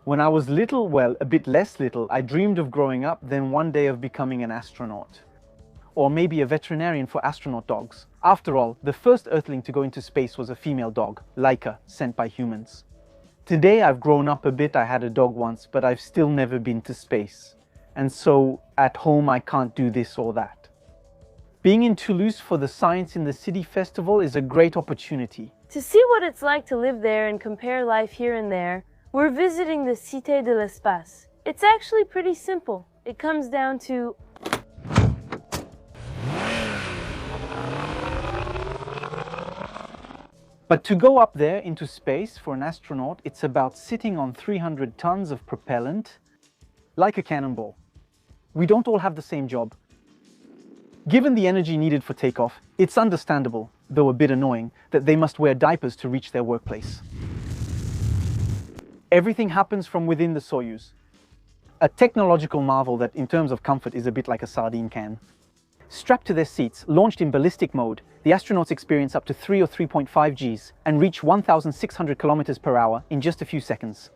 When I was little, well, a bit less little, I dreamed of growing up, then one day of becoming an astronaut. Or maybe a veterinarian for astronaut dogs. After all, the first Earthling to go into space was a female dog, Laika, sent by humans. Today I've grown up a bit, I had a dog once, but I've still never been to space. And so, at home I can't do this or that. Being in Toulouse for the Science in the City Festival is a great opportunity. To see what it's like to live there and compare life here and there, we're visiting the Cité de l'Espace. It's actually pretty simple. It comes down to But to go up there into space for an astronaut, it's about sitting on 300 tons of propellant, like a cannonball. We don't all have the same job. Given the energy needed for takeoff, it's understandable, though a bit annoying, that they must wear diapers to reach their workplace. Everything happens from within the Soyuz. A technological marvel that, in terms of comfort, is a bit like a sardine can. Strapped to their seats, launched in ballistic mode, the astronauts experience up to 3 or 3.5 Gs and reach 1,600 kilometers per hour in just a few seconds.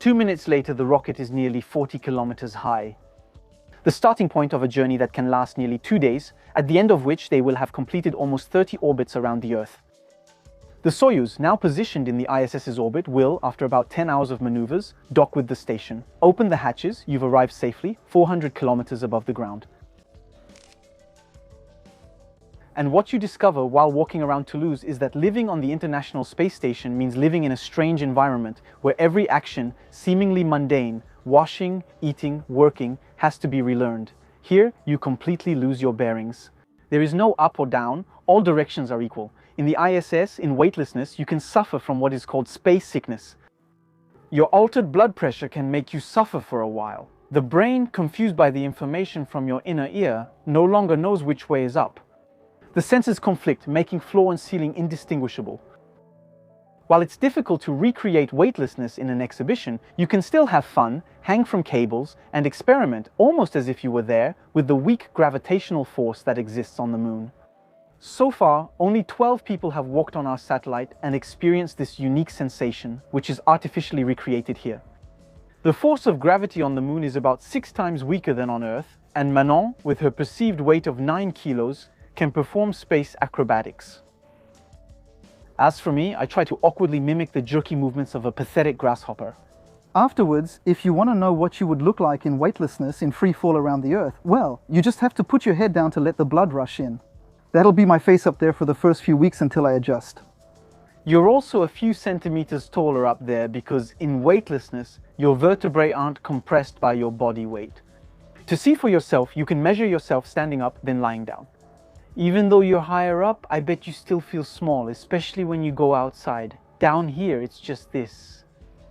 2 minutes later, the rocket is nearly 40 kilometers high. The starting point of a journey that can last nearly 2 days, at the end of which they will have completed almost 30 orbits around the Earth. The Soyuz, now positioned in the ISS's orbit, will, after about 10 hours of maneuvers, dock with the station. Open the hatches, you've arrived safely, 400 kilometers above the ground. And what you discover while walking around Toulouse is that living on the International Space Station means living in a strange environment where every action, seemingly mundane, washing, eating, working, has to be relearned. Here, you completely lose your bearings. There is no up or down, all directions are equal. In the ISS, in weightlessness, you can suffer from what is called space sickness. Your altered blood pressure can make you suffer for a while. The brain, confused by the information from your inner ear, no longer knows which way is up. The senses conflict, making floor and ceiling indistinguishable. While it's difficult to recreate weightlessness in an exhibition, you can still have fun, hang from cables, and experiment almost as if you were there with the weak gravitational force that exists on the moon. So far, only 12 people have walked on our satellite and experienced this unique sensation, which is artificially recreated here. The force of gravity on the moon is about 6 times weaker than on Earth, and Manon, with her perceived weight of 9 kilos, can perform space acrobatics. As for me, I try to awkwardly mimic the jerky movements of a pathetic grasshopper. Afterwards, if you want to know what you would look like in weightlessness in free fall around the Earth, well, you just have to put your head down to let the blood rush in. That'll be my face up there for the first few weeks until I adjust. You're also a few centimeters taller up there because in weightlessness, your vertebrae aren't compressed by your body weight. To see for yourself, you can measure yourself standing up, then lying down. Even though you're higher up, I bet you still feel small, especially when you go outside. Down here, it's just this.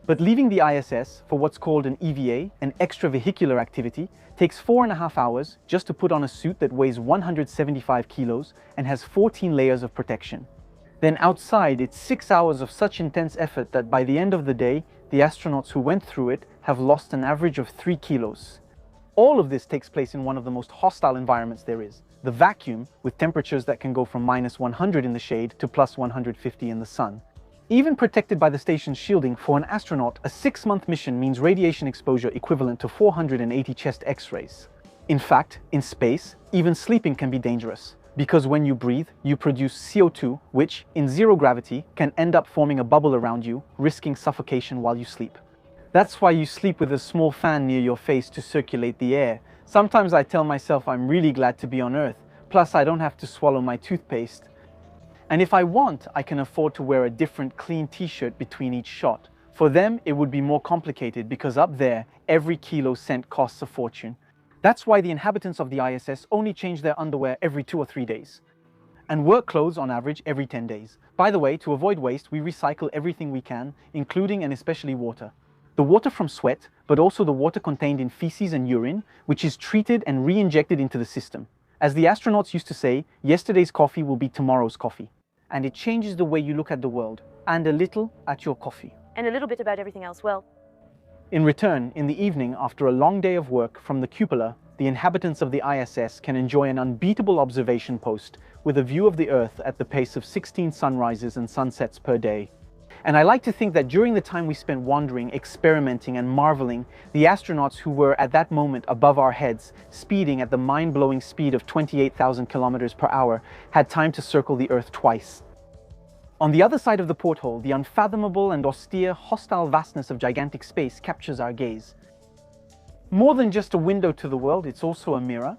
But leaving the ISS for what's called an EVA, an extravehicular activity, takes 4.5 hours just to put on a suit that weighs 175 kilos and has 14 layers of protection. Then outside, it's 6 hours of such intense effort that by the end of the day, the astronauts who went through it have lost an average of 3 kilos. All of this takes place in one of the most hostile environments there is, the vacuum, with temperatures that can go from -100 in the shade to +150 in the sun. Even protected by the station's shielding, for an astronaut, a 6-month mission means radiation exposure equivalent to 480 chest X-rays. In fact, in space, even sleeping can be dangerous, because when you breathe, you produce CO2, which, in zero gravity, can end up forming a bubble around you, risking suffocation while you sleep. That's why you sleep with a small fan near your face to circulate the air. Sometimes I tell myself I'm really glad to be on Earth, plus I don't have to swallow my toothpaste. And if I want, I can afford to wear a different clean t-shirt between each shot. For them, it would be more complicated because up there, every kilo sent costs a fortune. That's why the inhabitants of the ISS only change their underwear every 2 or 3 days. And work clothes on average every 10 days. By the way, to avoid waste, we recycle everything we can, including and especially water. The water from sweat, but also the water contained in feces and urine, which is treated and re-injected into the system. As the astronauts used to say, yesterday's coffee will be tomorrow's coffee. And it changes the way you look at the world, and a little at your coffee. and a little bit about everything else. Well, In return, in the evening, after a long day of work from the cupola, the inhabitants of the ISS can enjoy an unbeatable observation post with a view of the Earth at the pace of 16 sunrises and sunsets per day. And I like to think that during the time we spent wandering, experimenting, and marveling, the astronauts who were at that moment above our heads, speeding at the mind-blowing speed of 28,000 kilometers per hour, had time to circle the Earth twice. On the other side of the porthole, the unfathomable and austere, hostile vastness of gigantic space captures our gaze. More than just a window to the world, it's also a mirror,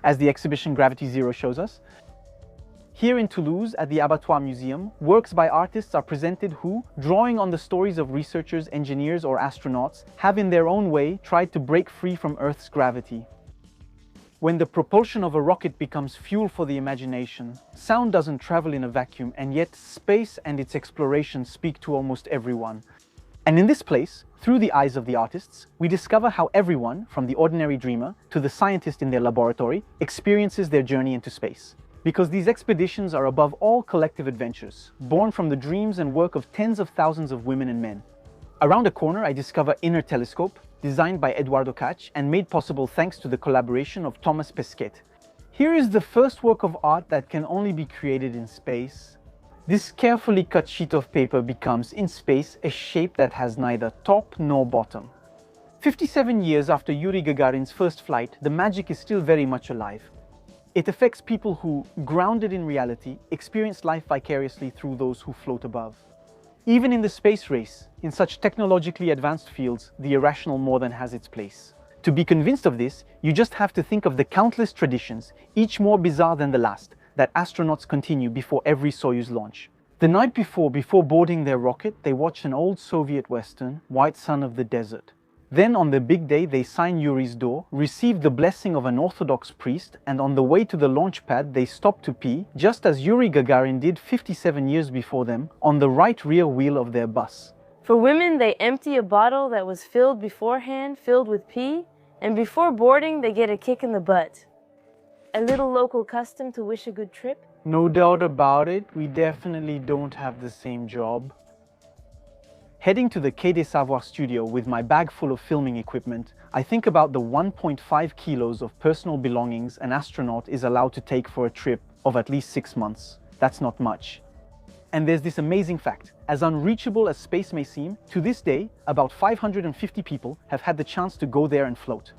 as the exhibition Gravity Zero shows us. Here in Toulouse, at the Abattoir Museum, works by artists are presented who, drawing on the stories of researchers, engineers, or astronauts, have in their own way tried to break free from Earth's gravity. When the propulsion of a rocket becomes fuel for the imagination, sound doesn't travel in a vacuum, and yet space and its exploration speak to almost everyone. And in this place, through the eyes of the artists, we discover how everyone, from the ordinary dreamer to the scientist in their laboratory, experiences their journey into space. Because these expeditions are above all collective adventures, born from the dreams and work of tens of thousands of women and men. Around a corner, I discover Inner Telescope, designed by Eduardo Cach and made possible thanks to the collaboration of Thomas Pesquet. Here is the first work of art that can only be created in space. This carefully cut sheet of paper becomes, in space, a shape that has neither top nor bottom. 57 years after Yuri Gagarin's first flight, the magic is still very much alive. It affects people who, grounded in reality, experience life vicariously through those who float above. Even in the space race, in such technologically advanced fields, the irrational more than has its place. To be convinced of this, you just have to think of the countless traditions, each more bizarre than the last, that astronauts continue before every Soyuz launch. The night before boarding their rocket, they watch an old Soviet Western, White Sun of the Desert. Then on the big day, they sign Yuri's door, receive the blessing of an Orthodox priest, and on the way to the launch pad, they stop to pee, just as Yuri Gagarin did 57 years before them, on the right rear wheel of their bus. For women, they empty a bottle that was filled beforehand, filled with pee, and before boarding, they get a kick in the butt. A little local custom to wish a good trip? No doubt about it, we definitely don't have the same job. Heading to the Quai des Savoirs studio with my bag full of filming equipment, I think about the 1.5 kilos of personal belongings an astronaut is allowed to take for a trip of at least 6 months. That's not much. And there's this amazing fact. As unreachable as space may seem, to this day, about 550 people have had the chance to go there and float.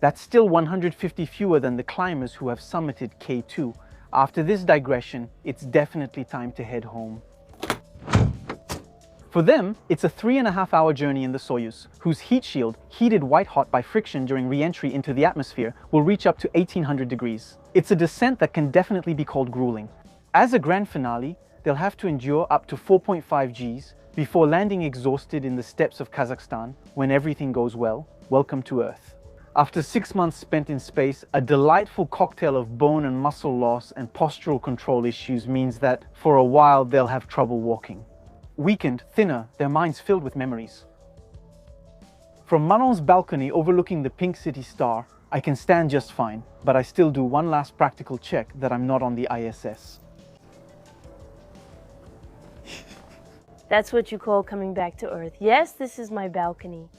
That's still 150 fewer than the climbers who have summited K2. After this digression, it's definitely time to head home. For them, it's a 3.5-hour journey in the Soyuz, whose heat shield, heated white-hot by friction during re-entry into the atmosphere, will reach up to 1800 degrees. It's a descent that can definitely be called grueling. As a grand finale, they'll have to endure up to 4.5 Gs before landing exhausted in the steppes of Kazakhstan. When everything goes well, welcome to Earth. After 6 months spent in space, a delightful cocktail of bone and muscle loss and postural control issues means that, for a while, they'll have trouble walking. Weakened, thinner, their minds filled with memories. From Manon's balcony overlooking the Pink City Star, I can stand just fine, but I still do one last practical check that I'm not on the ISS. That's what you call coming back to Earth. Yes, this is my balcony.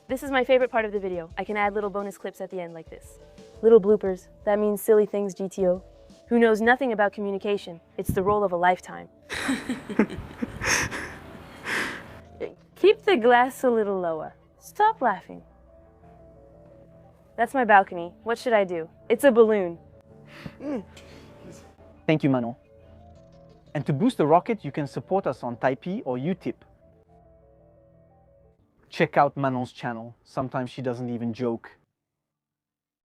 This is my favorite part of the video. I can add little bonus clips at the end like this. Little bloopers. That means silly things, GTO. Who knows nothing about communication. It's the role of a lifetime. Keep the glass a little lower. Stop laughing. That's my balcony. What should I do? It's a balloon. Thank you, Manon. And to boost the rocket, you can support us on Typee or Utip. Check out Manon's channel. Sometimes she doesn't even joke.